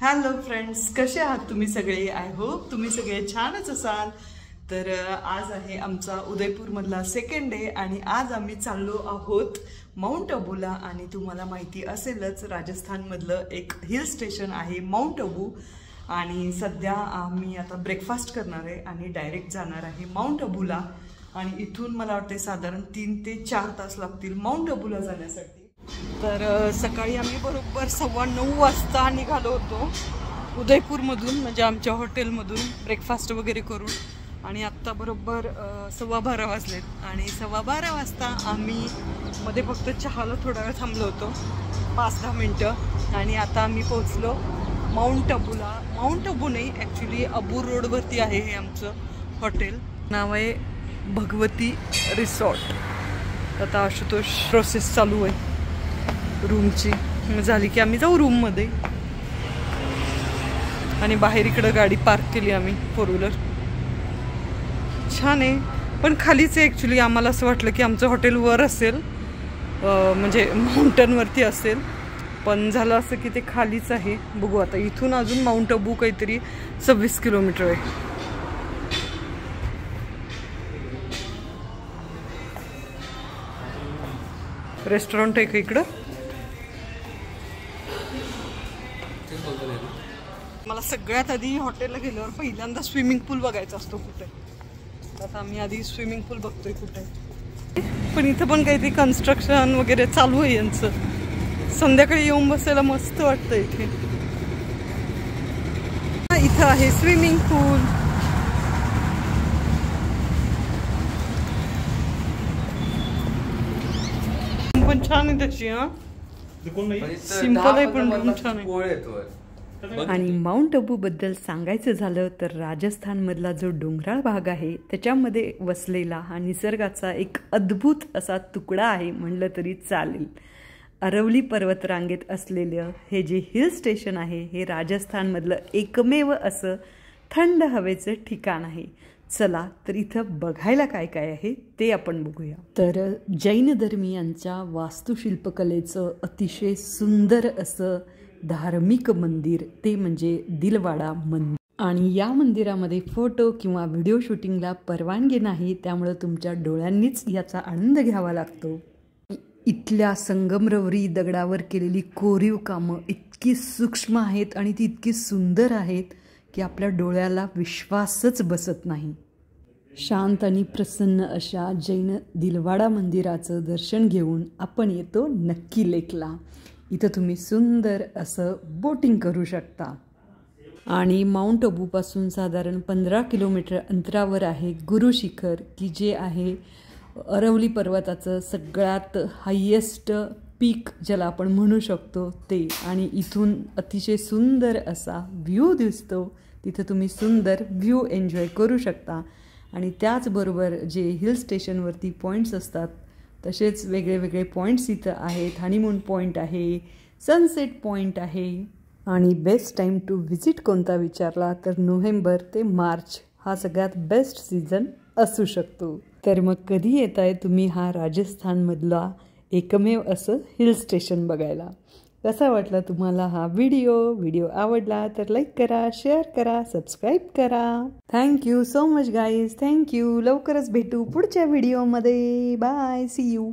Hello friends, कसे आहात तुम्ही सगळे? आय होप तुम्ही सगळे छानच असाल. तर आज आहे आमचा उदयपूरमधला सेकंड डे आणि आज आम्ही चाललो आहोत माउंट अबूला. आणि तुम्हाला माहिती असेलच राजस्थानमधलं एक हिल स्टेशन आहे माउंट अबू. आणि सध्या आम्ही आता ब्रेकफास्ट करणार आहे आणि डायरेक्ट जाणार आहे माउंट अबूला. आणि इथून मला वाटते साधारण 3 ते 4 तास लागतील माउंट अबूला जाण्यासाठी. तर सकाळी आम्ही बरोबर 9:15 वाजता निघालो होतो उदयपूरमधून, म्हणजे आमच्या हॉटेलमधून ब्रेकफास्ट वगैरे करून. आणि आत्ता बरोबर 12:15 वाजलेत आणि 12:15 वाजता आम्ही मध्ये फक्त चहाला थोडा वेळ थांबलो होतो, 5-10 मिनटं. आणि आता आम्ही पोहोचलो माउंट अबूला. माउंट अबू नाही, ॲक्च्युली अबू रोडवरती आहे हे आमचं हॉटेल. नाव आहे भगवती रिसॉर्ट. आता आशुतोष प्रोसेस चालू आहे रूमची, झाली की आम्ही जाऊ रूममध्ये. आणि बाहेर इकडं गाडी पार्क केली आम्ही, 4 व्हीलर. छान आहे, पण खालीच आहे ॲक्च्युली. आम्हाला असं वाटलं की आमचं हॉटेल वर असेल, म्हणजे माउंटनवरती असेल, पण झालं असं की ते खालीच आहे. बघू आता, इथून अजून माउंट अबू काहीतरी 26 किलोमीटर आहे. रेस्टॉरंट आहे का इकडं? मला सगळ्यात आधी हॉटेलला गेल्यावर पहिल्यांदा स्विमिंग पूल बघायचा असतो कुठे. आता आम्ही आधी स्विमिंग पूल बघतोय कुठे. पण इथं पण काहीतरी कन्स्ट्रक्शन वगैरे चालू आहे यांचं. संध्याकाळी येऊन बसायला मस्त वाटतं इथे. इथं आहे स्विमिंग पूल. पण छान आहे तशी. सिंपल आहे पण छान आहे. आणि माउंट अबू बद्दल सांगायचं झालं तर राजस्थानमधला जो डोंगराळ भाग आहे त्याच्यामध्ये वसलेला हा निसर्गाचा एक अद्भुत असा तुकडा आहे म्हणलं तरी चालेल. अरवली पर्वतरांगेत असलेलं हे जे हिल स्टेशन आहे हे राजस्थानमधलं एकमेव असं थंड हवेचं ठिकाण आहे. चला तर इथं बघायला काय काय आहे ते आपण बघूया. तर जैन धर्मीयांच्या वास्तुशिल्पकलेचं अतिशय सुंदर असं धार्मिक मंदिर ते म्हणजे दिलवाडा मंदिर. आणि या मंदिरामध्ये फोटो किंवा व्हिडिओ शूटिंगला परवानगी नाही, त्यामुळं तुमच्या डोळ्यांनीच याचा आनंद घ्यावा लागतो. इथल्या संगमरवरी दगडावर केलेली कोरीव कामं इतकी सूक्ष्म आहेत आणि ती इतकी सुंदर आहेत की आपल्या डोळ्याला विश्वासच बसत नाही. शांत आणि प्रसन्न अशा जैन दिलवाडा मंदिराचं दर्शन घेऊन आपण येतो नक्की लेकला. इथं तुम्ही सुंदर असं बोटिंग करू शकता. आणि माउंट अबूपासून साधारण 15 किलोमीटर अंतरावर आहे गुरु शिखर, की जे आहे अरवली पर्वताचं सगळ्यात हायेस्ट पीक ज्याला आपण म्हणू शकतो ते. आणि इथून अतिशय सुंदर असा व्ह्यू दिसतो. तिथं तुम्ही सुंदर व्ह्यू एन्जॉय करू शकता. आणि त्याचबरोबर जे हिल स्टेशनवरती पॉईंट्स असतात तसेच वेगळे वेगळे पॉईंट्स इथं आहेत. हनीमून पॉईंट आहे, सनसेट पॉईंट आहे. आणि बेस्ट टाईम टू व्हिजिट कोणता विचारला तर नोव्हेंबर ते मार्च हा सगळ्यात बेस्ट सीझन असू शकतो. तर मग कधी येत आहे तुम्ही हा राजस्थानमधला एकमेव असं हिल स्टेशन बघायला? कसा वाटला तुम्हाला हा व्हिडिओ आवडला तर लाईक करा, शेअर करा, सबस्क्राईब करा. Thank you so much guys, thank you. लवकरच भेटू पुढच्या व्हिडिओमध्ये. Bye, see you.